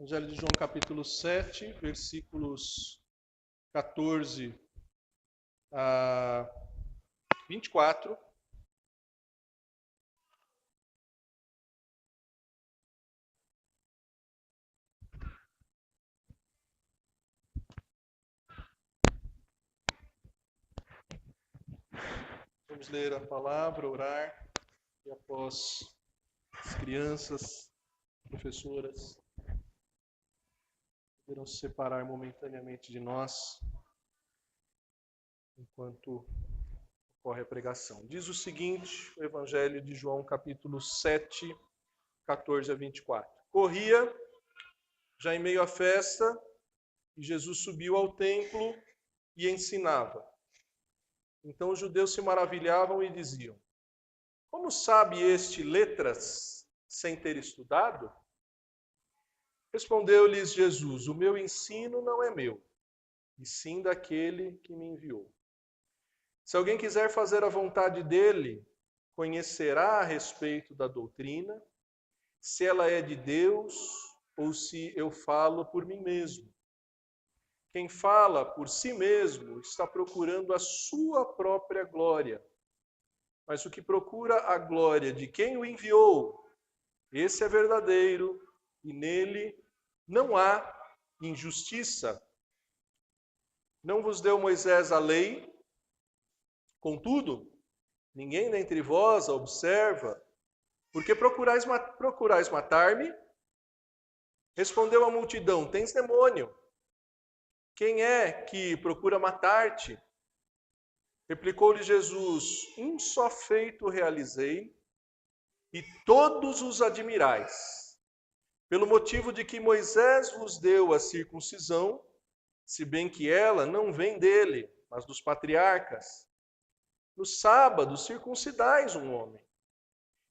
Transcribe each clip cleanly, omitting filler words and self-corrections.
Evangelho de João, capítulo 7, versículos 14 a 24. Vamos ler a palavra, orar, e após as crianças, professoras, poderão se separar momentaneamente de nós, enquanto ocorre a pregação. Diz o seguinte, o Evangelho de João, capítulo 7, 14 a 24. Corria, já em meio à festa, e Jesus subiu ao templo e ensinava. Então os judeus se maravilhavam e diziam: como sabe este letras sem ter estudado? Respondeu-lhes Jesus: o meu ensino não é meu, e sim daquele que me enviou. Se alguém quiser fazer a vontade dele, conhecerá a respeito da doutrina, se ela é de Deus ou se eu falo por mim mesmo. Quem fala por si mesmo está procurando a sua própria glória. Mas o que procura a glória de quem o enviou, esse é verdadeiro e nele não há injustiça. Não vos deu Moisés a lei? Contudo, ninguém dentre vós a observa. Por que procurais matar-me? Respondeu a multidão: tens demônio. Quem é que procura matar-te? Replicou-lhe Jesus: um só feito realizei, e todos os admirais, pelo motivo de que Moisés vos deu a circuncisão, se bem que ela não vem dele, mas dos patriarcas. No sábado circuncidais um homem.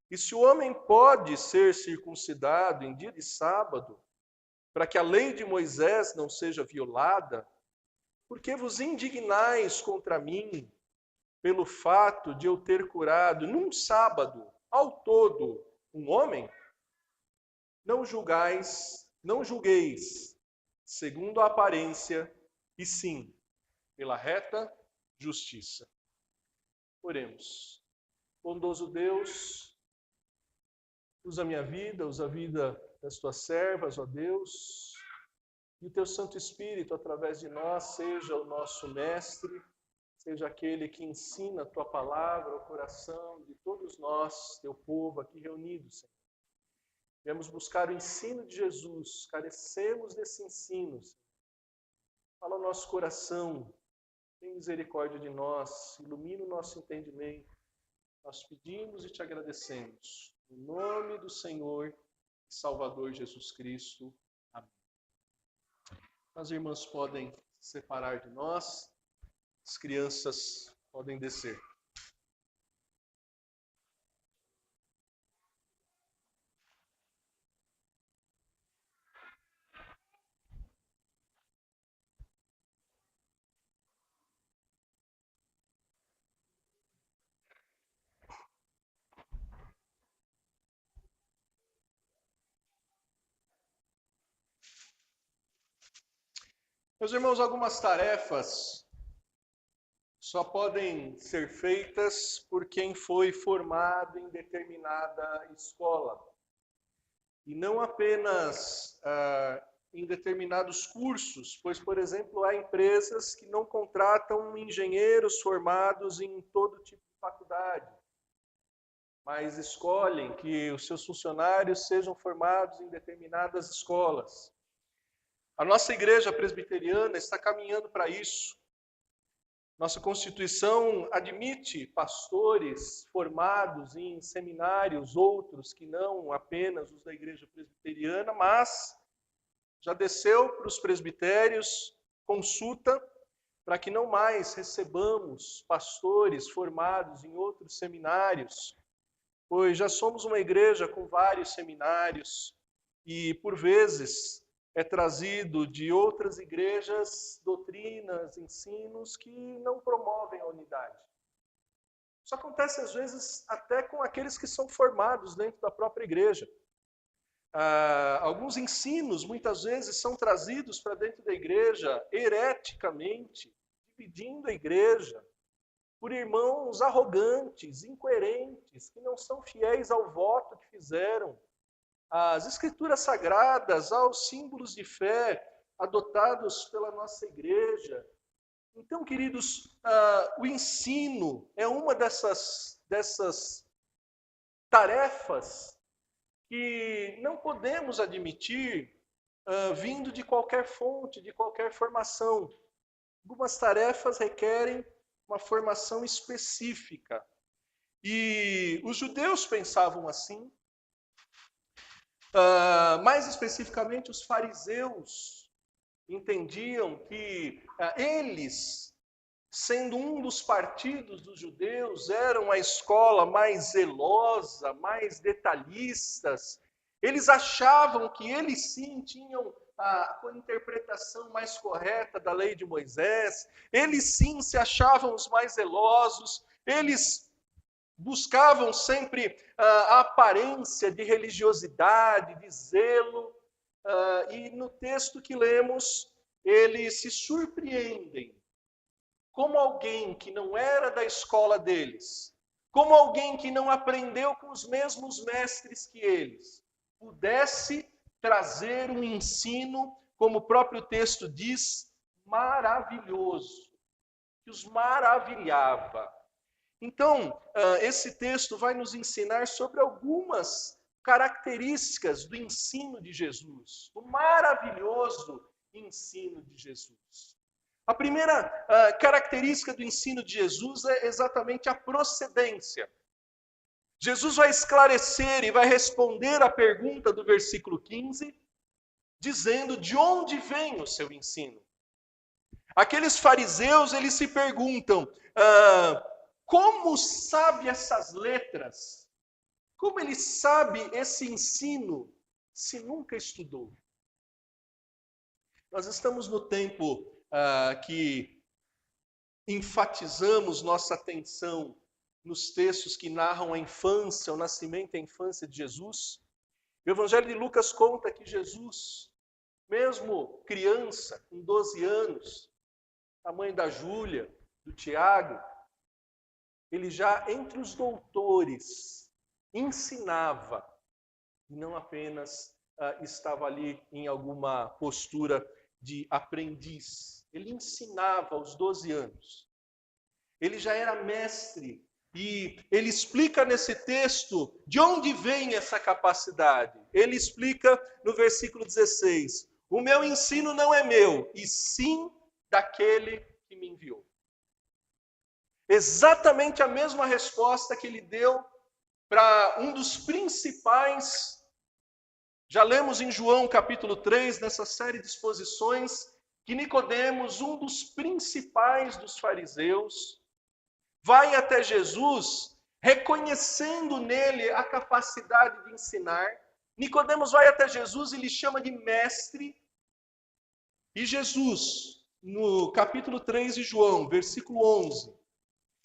E se o homem pode ser circuncidado em dia de sábado, para que a lei de Moisés não seja violada, por que vos indignais contra mim pelo fato de eu ter curado num sábado, ao todo, um homem? Não julgueis segundo a aparência, e sim pela reta justiça. Oremos. Bondoso Deus, usa a minha vida, usa a vida das tuas servas, ó Deus, e o teu Santo Espírito, através de nós, seja o nosso mestre, seja aquele que ensina a tua palavra ao coração de todos nós, teu povo aqui reunidos, Senhor. Viemos buscar o ensino de Jesus, carecemos desse ensino, Senhor. Fala ao nosso coração, tem misericórdia de nós, ilumina o nosso entendimento. Nós pedimos e te agradecemos. Em nome do Senhor e Salvador Jesus Cristo. Amém. As irmãs podem se separar de nós, as crianças podem descer. Meus irmãos, algumas tarefas só podem ser feitas por quem foi formado em determinada escola. E não apenas em determinados cursos, pois, por exemplo, há empresas que não contratam engenheiros formados em todo tipo de faculdade, mas escolhem que os seus funcionários sejam formados em determinadas escolas. A nossa igreja presbiteriana está caminhando para isso. Nossa Constituição admite pastores formados em seminários, outros que não apenas os da igreja presbiteriana, mas já desceu para os presbitérios consulta para que não mais recebamos pastores formados em outros seminários, pois já somos uma igreja com vários seminários e, por vezes, é trazido de outras igrejas doutrinas, ensinos que não promovem a unidade. Isso acontece, às vezes, até com aqueles que são formados dentro da própria igreja. Alguns ensinos, muitas vezes, são trazidos para dentro da igreja hereticamente, dividindo a igreja por irmãos arrogantes, incoerentes, que não são fiéis ao voto que fizeram, às escrituras sagradas, aos símbolos de fé adotados pela nossa igreja. Então, queridos, o ensino é uma dessas tarefas que não podemos admitir vindo de qualquer fonte, de qualquer formação. Algumas tarefas requerem uma formação específica. E os judeus pensavam assim. Mais especificamente, os fariseus entendiam que eles, sendo um dos partidos dos judeus, eram a escola mais zelosa, mais detalhistas. Eles achavam que eles sim tinham a interpretação mais correta da lei de Moisés, eles sim se achavam os mais zelosos, eles buscavam sempre a aparência de religiosidade, de zelo, e no texto que lemos, eles se surpreendem como alguém que não era da escola deles, como alguém que não aprendeu com os mesmos mestres que eles, pudesse trazer um ensino, como o próprio texto diz, maravilhoso, que os maravilhava. Então, esse texto vai nos ensinar sobre algumas características do ensino de Jesus, o maravilhoso ensino de Jesus. A primeira característica do ensino de Jesus é exatamente a procedência. Jesus vai esclarecer e vai responder à pergunta do versículo 15, dizendo de onde vem o seu ensino. Aqueles fariseus, eles se perguntam, como sabe essas letras? Como ele sabe esse ensino se nunca estudou? Nós estamos no tempo que enfatizamos nossa atenção nos textos que narram a infância, o nascimento e a infância de Jesus. O Evangelho de Lucas conta que Jesus, mesmo criança, com 12 anos, a mãe da Júlia, do Tiago, ele já entre os doutores ensinava, e não apenas estava ali em alguma postura de aprendiz. Ele ensinava aos 12 anos. Ele já era mestre e ele explica nesse texto de onde vem essa capacidade. Ele explica no versículo 16: o meu ensino não é meu, e sim daquele que me enviou. Exatamente a mesma resposta que ele deu para um dos principais. Já lemos em João capítulo 3, nessa série de exposições, que Nicodemos, um dos principais dos fariseus, vai até Jesus, reconhecendo nele a capacidade de ensinar. Nicodemos vai até Jesus e lhe chama de mestre. E Jesus, no capítulo 3 de João, versículo 11,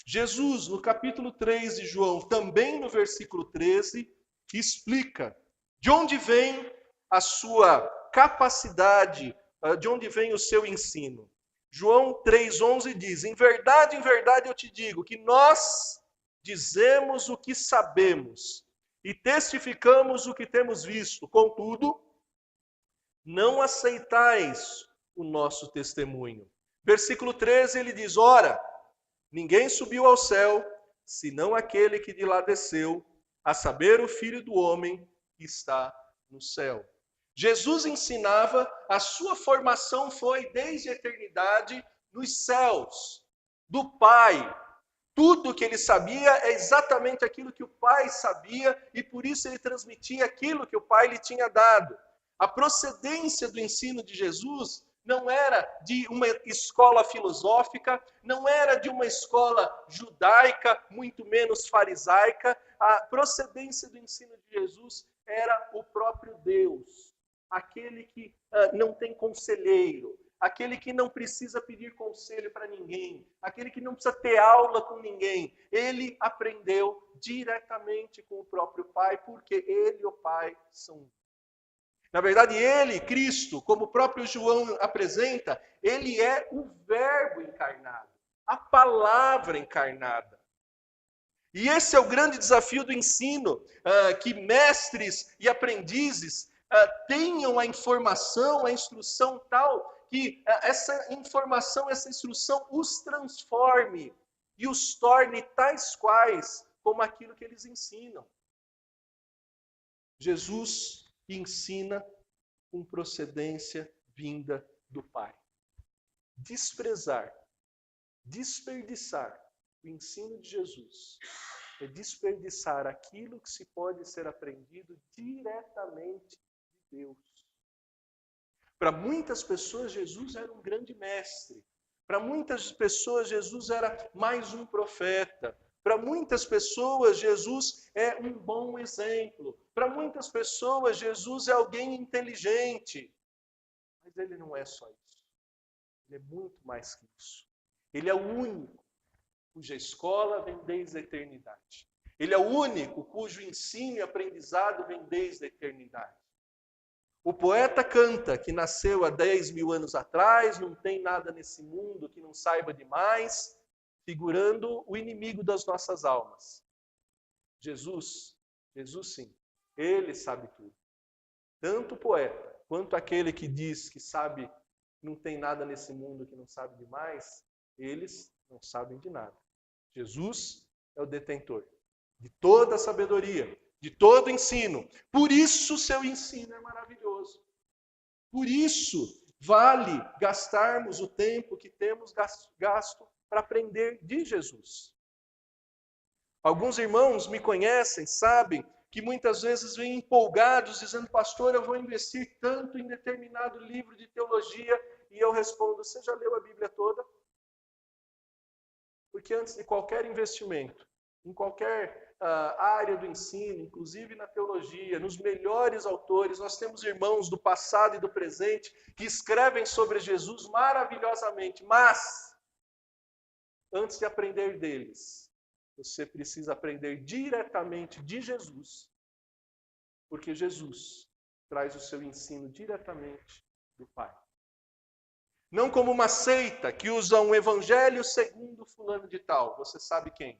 Jesus, no capítulo 3 de João, também no versículo 13, explica de onde vem a sua capacidade, de onde vem o seu ensino. João 3,11 diz: em verdade eu te digo que nós dizemos o que sabemos e testificamos o que temos visto. Contudo, não aceitais o nosso testemunho. Versículo 13, ele diz: ora, ninguém subiu ao céu, senão aquele que de lá desceu, a saber, o Filho do Homem que está no céu. Jesus ensinava, a sua formação foi desde a eternidade nos céus, do Pai. Tudo que ele sabia é exatamente aquilo que o Pai sabia e por isso ele transmitia aquilo que o Pai lhe tinha dado. A procedência do ensino de Jesus não era de uma escola filosófica, não era de uma escola judaica, muito menos farisaica. A procedência do ensino de Jesus era o próprio Deus, aquele que não tem conselheiro, aquele que não precisa pedir conselho para ninguém, aquele que não precisa ter aula com ninguém. Ele aprendeu diretamente com o próprio Pai, porque ele e o Pai são um. Na verdade, ele, Cristo, como o próprio João apresenta, ele é o Verbo encarnado, a palavra encarnada. E esse é o grande desafio do ensino, que mestres e aprendizes tenham a informação, a instrução tal, que essa informação, essa instrução os transforme e os torne tais quais como aquilo que eles ensinam. Jesus ensina com procedência vinda do Pai. Desprezar, desperdiçar o ensino de Jesus é desperdiçar aquilo que se pode ser aprendido diretamente de Deus. Para muitas pessoas, Jesus era um grande mestre. Para muitas pessoas, Jesus era mais um profeta. Para muitas pessoas, Jesus é um bom exemplo. Para muitas pessoas, Jesus é alguém inteligente. Mas ele não é só isso. Ele é muito mais que isso. Ele é o único cuja escola vem desde a eternidade. Ele é o único cujo ensino e aprendizado vem desde a eternidade. O poeta canta que nasceu há 10.000 anos atrás, não tem nada nesse mundo que não saiba demais, figurando o inimigo das nossas almas. Jesus sim, ele sabe tudo. Tanto o poeta quanto aquele que diz que sabe, não tem nada nesse mundo que não sabe demais, eles não sabem de nada. Jesus é o detentor de toda a sabedoria, de todo o ensino. Por isso seu ensino é maravilhoso. Por isso vale gastarmos o tempo que temos gasto para aprender de Jesus. Alguns irmãos me conhecem, sabem que muitas vezes vêm empolgados dizendo: pastor, eu vou investir tanto em determinado livro de teologia, e eu respondo: você já leu a Bíblia toda? Porque antes de qualquer investimento, em qualquer área do ensino, inclusive na teologia, nos melhores autores, nós temos irmãos do passado e do presente que escrevem sobre Jesus maravilhosamente, mas antes de aprender deles, você precisa aprender diretamente de Jesus, porque Jesus traz o seu ensino diretamente do Pai. Não como uma seita que usa um evangelho segundo fulano de tal. Você sabe quem?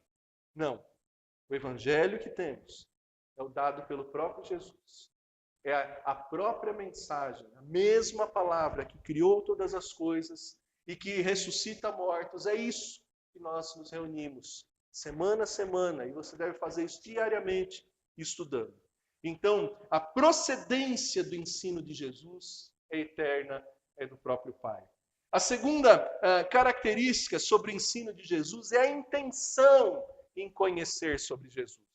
Não. O evangelho que temos é o dado pelo próprio Jesus. É a própria mensagem, a mesma palavra que criou todas as coisas e que ressuscita mortos. É isso que nós nos reunimos semana a semana, e você deve fazer isso diariamente estudando. Então, a procedência do ensino de Jesus é eterna, é do próprio Pai. A segunda característica sobre o ensino de Jesus é a intenção em conhecer sobre Jesus.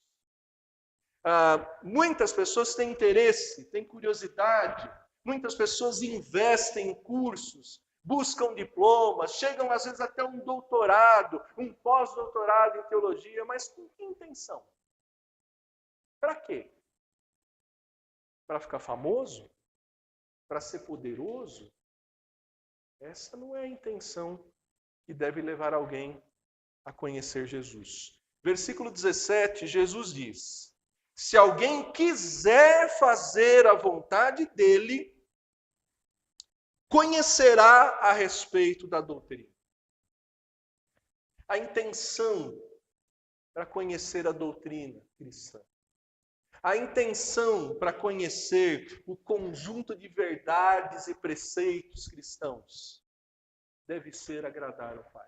Muitas pessoas têm interesse, têm curiosidade, muitas pessoas investem em cursos, buscam diplomas, chegam às vezes até um doutorado, um pós-doutorado em teologia, mas com que intenção? Para quê? Para ficar famoso? Para ser poderoso? Essa não é a intenção que deve levar alguém a conhecer Jesus. Versículo 17, Jesus diz: se alguém quiser fazer a vontade dele, conhecerá a respeito da doutrina. A intenção para conhecer a doutrina cristã. A intenção para conhecer o conjunto de verdades e preceitos cristãos deve ser agradar ao Pai.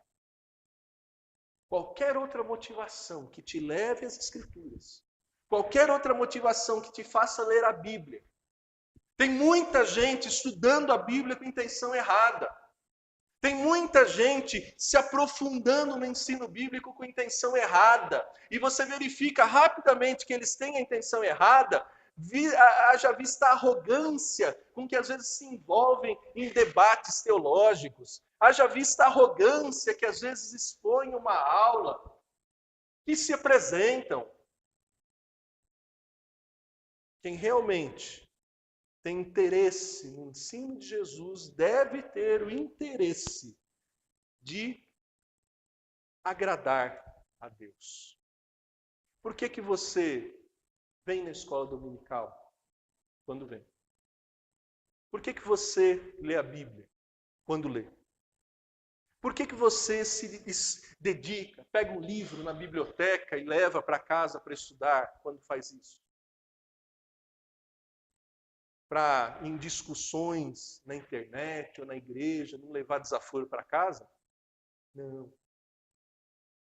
Qualquer outra motivação que te leve às Escrituras, qualquer outra motivação que te faça ler a Bíblia. Tem muita gente estudando a Bíblia com intenção errada. Tem muita gente se aprofundando no ensino bíblico com intenção errada. E você verifica rapidamente que eles têm a intenção errada, haja vista a arrogância com que às vezes se envolvem em debates teológicos. Haja vista a arrogância que às vezes expõem uma aula, que se apresentam. Quem realmente tem interesse no ensino de Jesus deve ter o interesse de agradar a Deus. Por que você vem na escola dominical? Quando vem? Por que você lê a Bíblia quando lê? Por que você se dedica, pega um livro na biblioteca e leva para casa para estudar quando faz isso? Para, em discussões na internet ou na igreja, não levar desaforo para casa? Não.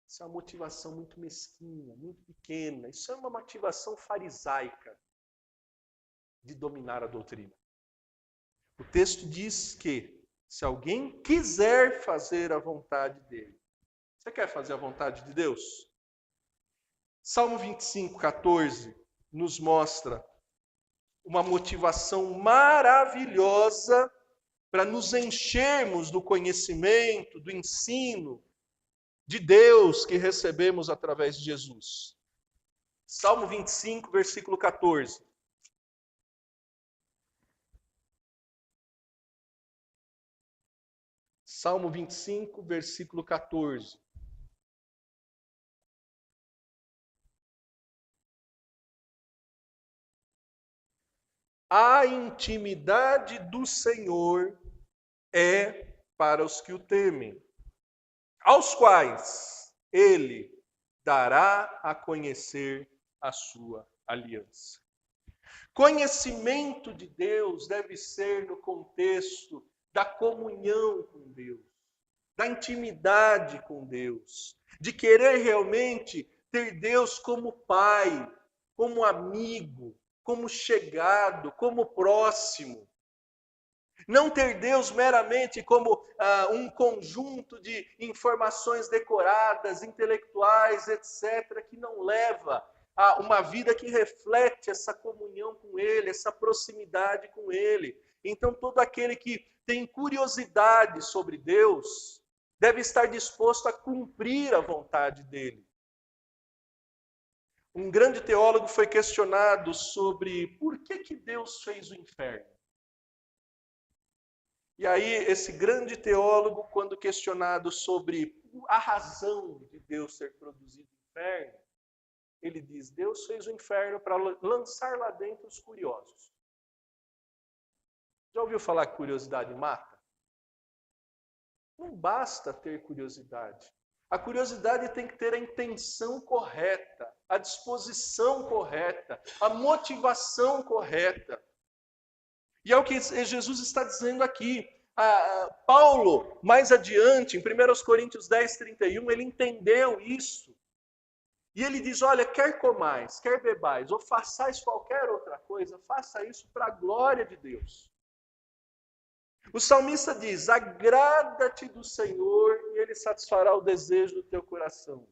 Isso é uma motivação muito mesquinha, muito pequena. Isso é uma motivação farisaica de dominar a doutrina. O texto diz que se alguém quiser fazer a vontade dele. Você quer fazer a vontade de Deus? Salmo 25, 14 nos mostra uma motivação maravilhosa para nos enchermos do conhecimento, do ensino de Deus que recebemos através de Jesus. Salmo 25, versículo 14. Salmo 25, versículo 14. A intimidade do Senhor é para os que o temem, aos quais ele dará a conhecer a sua aliança. Conhecimento de Deus deve ser no contexto da comunhão com Deus, da intimidade com Deus, de querer realmente ter Deus como pai, como amigo, como chegado, como próximo. Não ter Deus meramente como um conjunto de informações decoradas, intelectuais, etc., que não leva a uma vida que reflete essa comunhão com Ele, essa proximidade com Ele. Então, todo aquele que tem curiosidade sobre Deus deve estar disposto a cumprir a vontade dEle. Um grande teólogo foi questionado sobre por que Deus fez o inferno. E aí, esse grande teólogo, quando questionado sobre a razão de Deus ter produzido o inferno, ele diz: Deus fez o inferno para lançar lá dentro os curiosos. Já ouviu falar que curiosidade mata? Não basta ter curiosidade. A curiosidade tem que ter a intenção correta, a disposição correta, a motivação correta. E é o que Jesus está dizendo aqui. Paulo, mais adiante, em 1 Coríntios 10, 31, ele entendeu isso. E ele diz, olha, quer comais, quer bebais, ou façais qualquer outra coisa, faça isso para a glória de Deus. O salmista diz, agrada-te do Senhor e Ele satisfará o desejo do teu coração.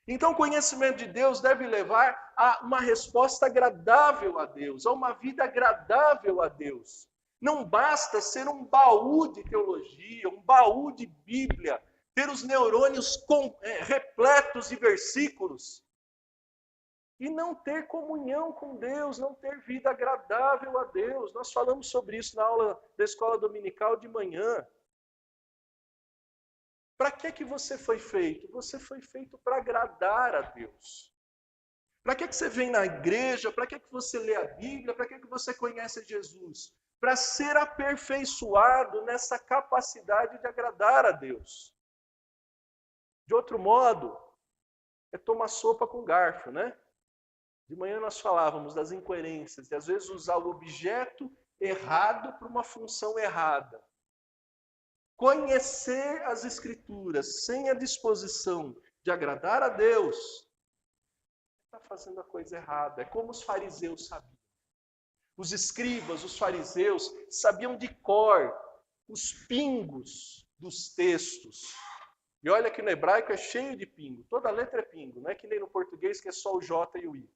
Então, o conhecimento de Deus deve levar a uma resposta agradável a Deus, a uma vida agradável a Deus. Não basta ser um baú de teologia, um baú de Bíblia, ter os neurônios repletos de versículos e não ter comunhão com Deus, não ter vida agradável a Deus. Nós falamos sobre isso na aula da escola dominical de manhã. Para que você foi feito? Você foi feito para agradar a Deus. Para que você vem na igreja? Para que você lê a Bíblia? Para que você conhece Jesus? Para ser aperfeiçoado nessa capacidade de agradar a Deus. De outro modo, é tomar sopa com garfo, né? De manhã nós falávamos das incoerências, de às vezes usar o objeto errado para uma função errada. Conhecer as Escrituras sem a disposição de agradar a Deus, está fazendo a coisa errada. É como os fariseus sabiam. Os escribas, os fariseus, sabiam de cor os pingos dos textos. E olha que no hebraico é cheio de pingo. Toda letra é pingo. Não é que nem no português que é só o J e o I.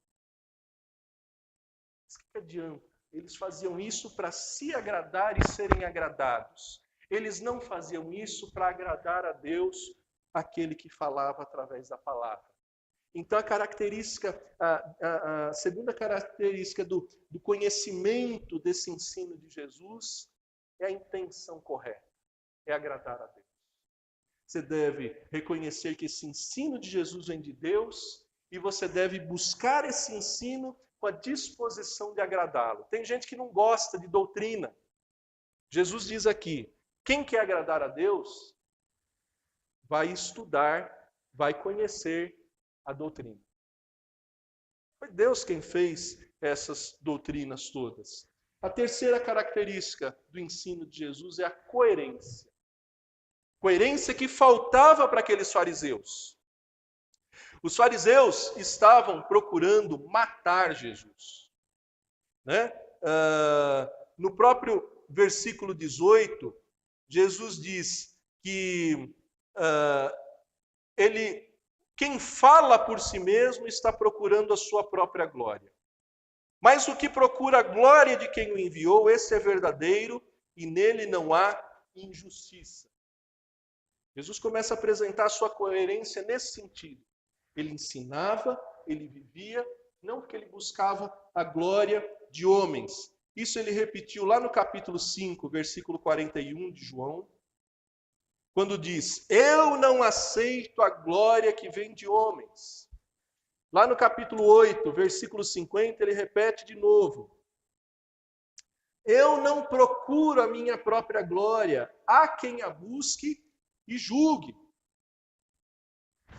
Mas o que adianta? Eles faziam isso para se agradar e serem agradados. Eles não faziam isso para agradar a Deus, aquele que falava através da palavra. Então, a segunda característica do conhecimento desse ensino de Jesus é a intenção correta, é agradar a Deus. Você deve reconhecer que esse ensino de Jesus vem de Deus e você deve buscar esse ensino com a disposição de agradá-lo. Tem gente que não gosta de doutrina. Jesus diz aqui, quem quer agradar a Deus, vai estudar, vai conhecer a doutrina. Foi Deus quem fez essas doutrinas todas. A terceira característica do ensino de Jesus é a coerência. Coerência que faltava para aqueles fariseus. Os fariseus estavam procurando matar Jesus. Né? No próprio versículo 18, Jesus diz que quem fala por si mesmo está procurando a sua própria glória. Mas o que procura a glória de quem o enviou, esse é verdadeiro e nele não há injustiça. Jesus começa a apresentar a sua coerência nesse sentido. Ele ensinava, ele vivia, não porque ele buscava a glória de homens. Isso ele repetiu lá no capítulo 5, versículo 41 de João, quando diz, eu não aceito a glória que vem de homens. Lá no capítulo 8, versículo 50, ele repete de novo, eu não procuro a minha própria glória, há quem a busque e julgue.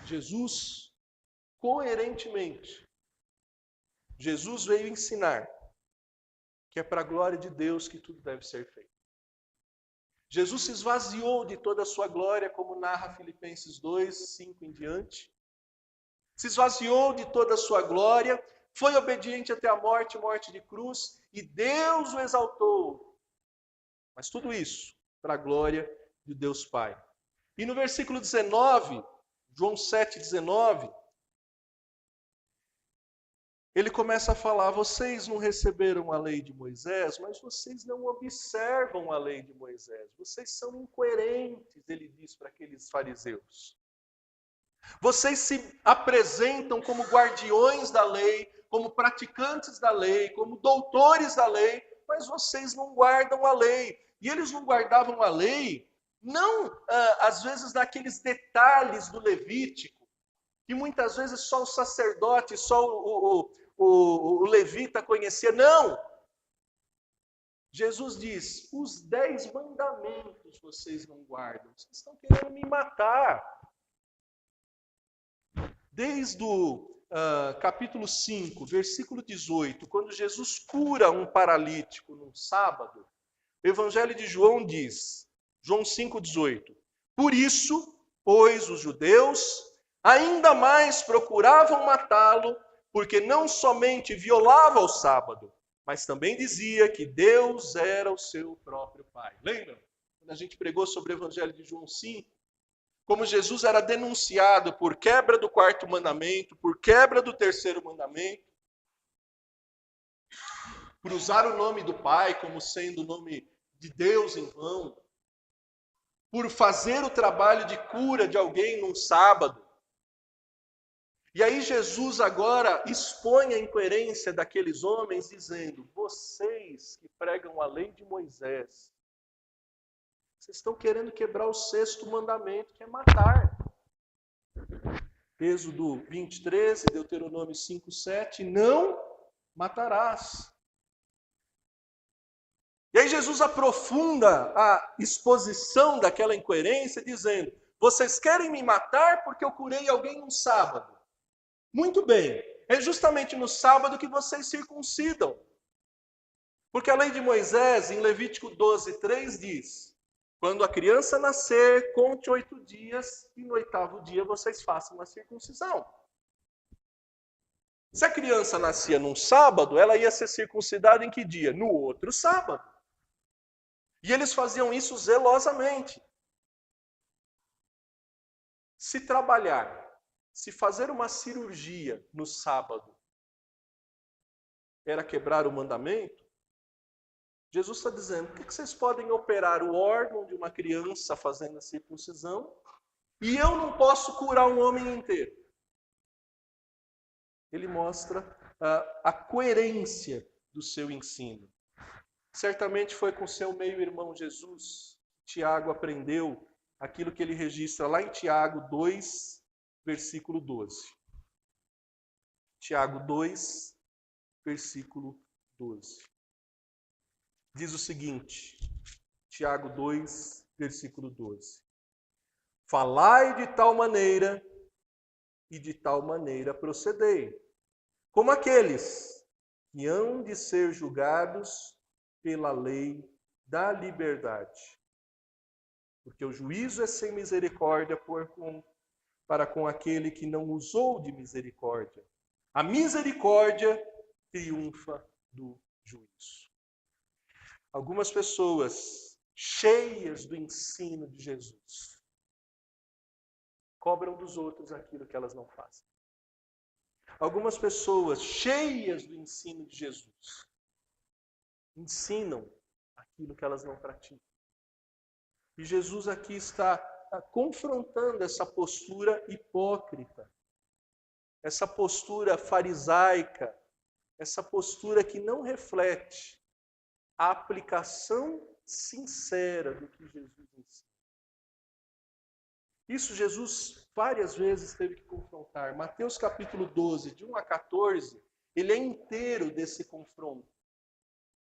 Jesus, coerentemente, Jesus veio ensinar que é para a glória de Deus que tudo deve ser feito. Jesus se esvaziou de toda a sua glória, como narra Filipenses 2, 5 em diante. Se esvaziou de toda a sua glória, foi obediente até a morte, morte de cruz, e Deus o exaltou. Mas tudo isso para a glória de Deus Pai. E no versículo 19, João 7, 19, ele começa a falar, vocês não receberam a lei de Moisés, mas vocês não observam a lei de Moisés. Vocês são incoerentes, ele diz para aqueles fariseus. Vocês se apresentam como guardiões da lei, como praticantes da lei, como doutores da lei, mas vocês não guardam a lei. E eles não guardavam a lei, não às vezes naqueles detalhes do Levítico, que muitas vezes só o sacerdote, só o levita conhecia. Não! Jesus diz, os 10 mandamentos vocês não guardam. Vocês estão querendo me matar. Desde o capítulo 5, versículo 18, quando Jesus cura um paralítico num sábado, o Evangelho de João diz, João 5,18, por isso, pois os judeus ainda mais procuravam matá-lo, porque não somente violava o sábado, mas também dizia que Deus era o seu próprio Pai. Lembra? Quando a gente pregou sobre o Evangelho de João 5, como Jesus era denunciado por quebra do 4º mandamento, por quebra do 3º mandamento, por usar o nome do Pai como sendo o nome de Deus em vão, por fazer o trabalho de cura de alguém num sábado. E aí Jesus agora expõe a incoerência daqueles homens, dizendo, vocês que pregam a lei de Moisés, vocês estão querendo quebrar o 6º mandamento, que é matar. Êxodo 20:13, Deuteronômio 5:7, não matarás. E aí Jesus aprofunda a exposição daquela incoerência, dizendo, vocês querem me matar porque eu curei alguém no sábado. Muito bem, é justamente no sábado que vocês circuncidam. Porque a lei de Moisés, em Levítico 12:3, diz, quando a criança nascer, conte 8 dias e no 8º dia vocês façam a circuncisão. Se a criança nascia num sábado, ela ia ser circuncidada em que dia? No outro sábado. E eles faziam isso zelosamente. Se trabalhar, se fazer uma cirurgia no sábado, era quebrar o mandamento, Jesus está dizendo, por que vocês podem operar o órgão de uma criança fazendo a circuncisão e eu não posso curar um homem inteiro? Ele mostra a coerência do seu ensino. Certamente foi com seu meio-irmão Jesus, Tiago aprendeu aquilo que ele registra lá em Tiago 2, versículo 12. Tiago 2, versículo 12. Diz o seguinte, Tiago 2, versículo 12. Falai de tal maneira e de tal maneira procedei, como aqueles que hão de ser julgados pela lei da liberdade. Porque o juízo é sem misericórdia para com aquele que não usou de misericórdia. A misericórdia triunfa do juízo. Algumas pessoas cheias do ensino de Jesus cobram dos outros aquilo que elas não fazem. Algumas pessoas cheias do ensino de Jesus ensinam aquilo que elas não praticam. E Jesus aqui está confrontando essa postura hipócrita, essa postura farisaica, essa postura que não reflete a aplicação sincera do que Jesus ensina. Isso Jesus várias vezes teve que confrontar. Mateus capítulo 12, de 1 a 14, ele é inteiro desse confronto.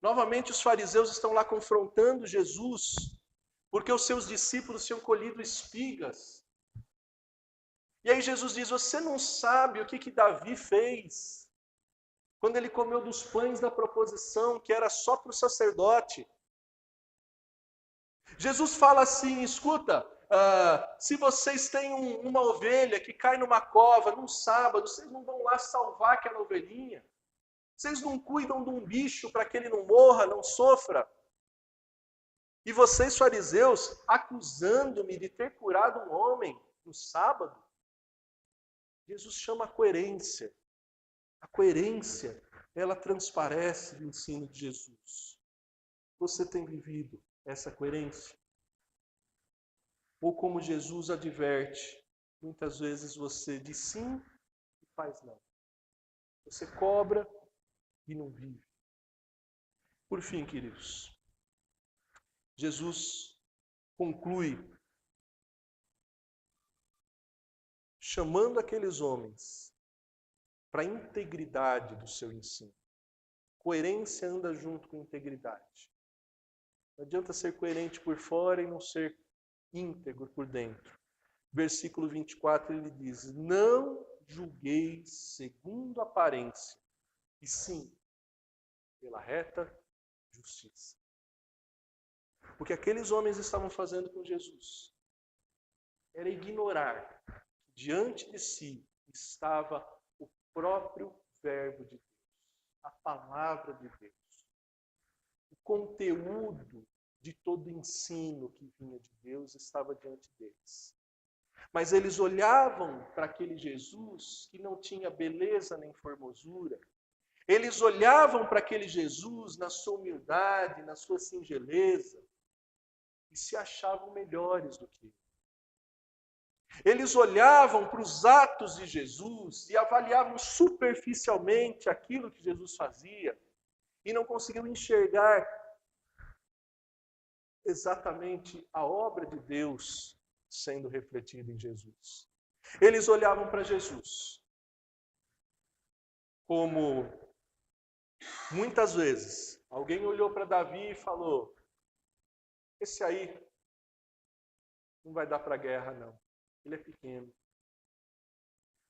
Novamente os fariseus estão lá confrontando Jesus, porque os seus discípulos tinham colhido espigas. E aí Jesus diz, você não sabe o que Davi fez quando ele comeu dos pães da proposição, que era só para o sacerdote. Jesus fala assim, escuta, se vocês têm uma ovelha que cai numa cova num sábado, vocês não vão lá salvar aquela ovelhinha? Vocês não cuidam de um bicho para que ele não morra, não sofra? E vocês, fariseus, acusando-me de ter curado um homem no sábado? Jesus chama a coerência. A coerência, ela transparece do ensino de Jesus. Você tem vivido essa coerência? Ou como Jesus adverte, muitas vezes você diz sim e faz não. Você cobra e não vive. Por fim, queridos, Jesus conclui chamando aqueles homens para a integridade do seu ensino. Coerência anda junto com integridade. Não adianta ser coerente por fora e não ser íntegro por dentro. Versículo 24 ele diz, não julgueis segundo a aparência, e sim pela reta justiça. O que aqueles homens estavam fazendo com Jesus era ignorar que diante de si estava o próprio Verbo de Deus, a palavra de Deus, o conteúdo de todo ensino que vinha de Deus estava diante deles. Mas eles olhavam para aquele Jesus que não tinha beleza nem formosura. Eles olhavam para aquele Jesus na sua humildade, na sua singeleza, e se achavam melhores do que ele. Eles olhavam para os atos de Jesus e avaliavam superficialmente aquilo que Jesus fazia e não conseguiam enxergar exatamente a obra de Deus sendo refletida em Jesus. Eles olhavam para Jesus como muitas vezes alguém olhou para Davi e falou: esse aí não vai dar para a guerra não, ele é pequeno.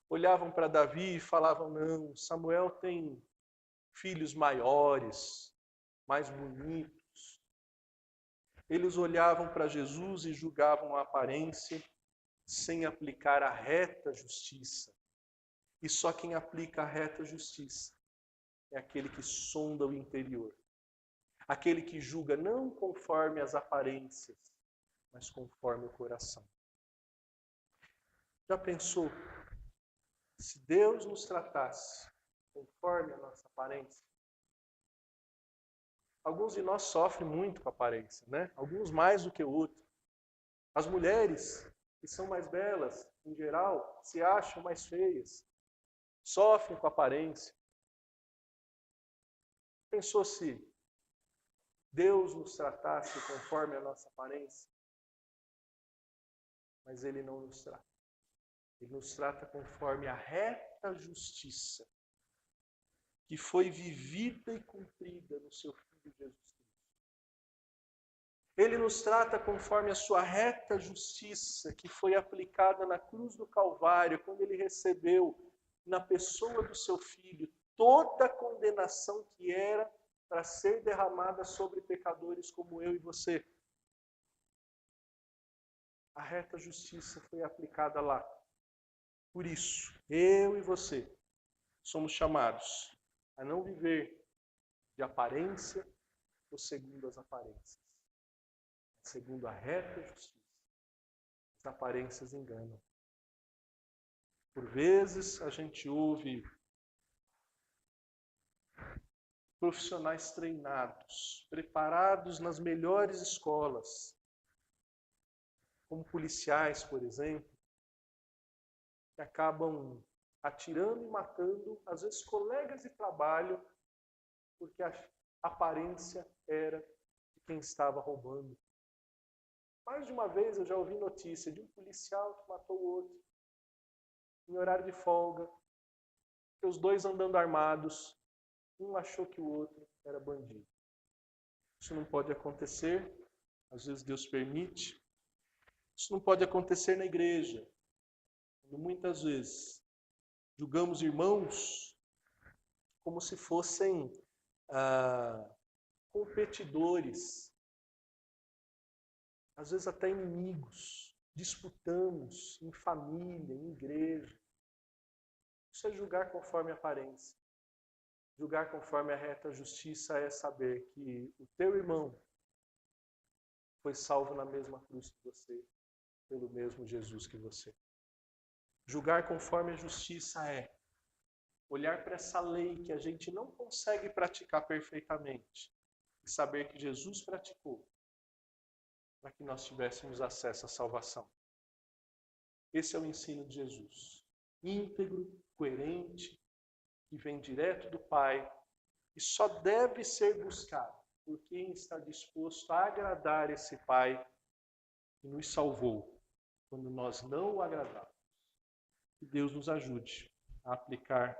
Olhavam para Davi e falavam: não, Samuel tem filhos maiores, mais bonitos. Eles olhavam para Jesus e julgavam a aparência sem aplicar a reta justiça. E só quem aplica a reta justiça é aquele que sonda o interior. Aquele que julga não conforme as aparências, mas conforme o coração. Já pensou se Deus nos tratasse conforme a nossa aparência? Alguns de nós sofrem muito com a aparência, né? Alguns mais do que outros. As mulheres, que são mais belas, em geral, se acham mais feias. Sofrem com a aparência. Pensou se Deus nos tratasse conforme a nossa aparência? Mas Ele não nos trata. Ele nos trata conforme a reta justiça que foi vivida e cumprida no seu Filho Jesus Cristo. Ele nos trata conforme a sua reta justiça que foi aplicada na cruz do Calvário, quando ele recebeu na pessoa do seu Filho toda a condenação que era para ser derramada sobre pecadores como eu e você. A reta justiça foi aplicada lá. Por isso, eu e você somos chamados a não viver de aparência ou segundo as aparências. Segundo a reta justiça. As aparências enganam. Por vezes a gente ouve profissionais treinados, preparados nas melhores escolas, como policiais, por exemplo, que acabam atirando e matando, às vezes, colegas de trabalho, porque a aparência era de quem estava roubando. Mais de uma vez eu já ouvi notícia de um policial que matou o outro, em horário de folga, que os dois andando armados, um achou que o outro era bandido. Isso não pode acontecer, às vezes Deus permite. Isso não pode acontecer na igreja. Muitas vezes julgamos irmãos como se fossem competidores, às vezes até inimigos. Disputamos em família, em igreja. Isso é julgar conforme a aparência. Julgar conforme a reta justiça é saber que o teu irmão foi salvo na mesma cruz que você, pelo mesmo Jesus que você. Julgar conforme a justiça é olhar para essa lei que a gente não consegue praticar perfeitamente e saber que Jesus praticou para que nós tivéssemos acesso à salvação. Esse é o ensino de Jesus. Íntegro, coerente, que vem direto do Pai e só deve ser buscado por quem está disposto a agradar esse Pai que nos salvou quando nós não o agradamos. Que Deus nos ajude a aplicar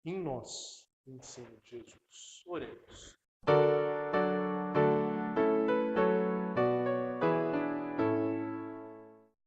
em nós o ensino de Jesus. Oremos.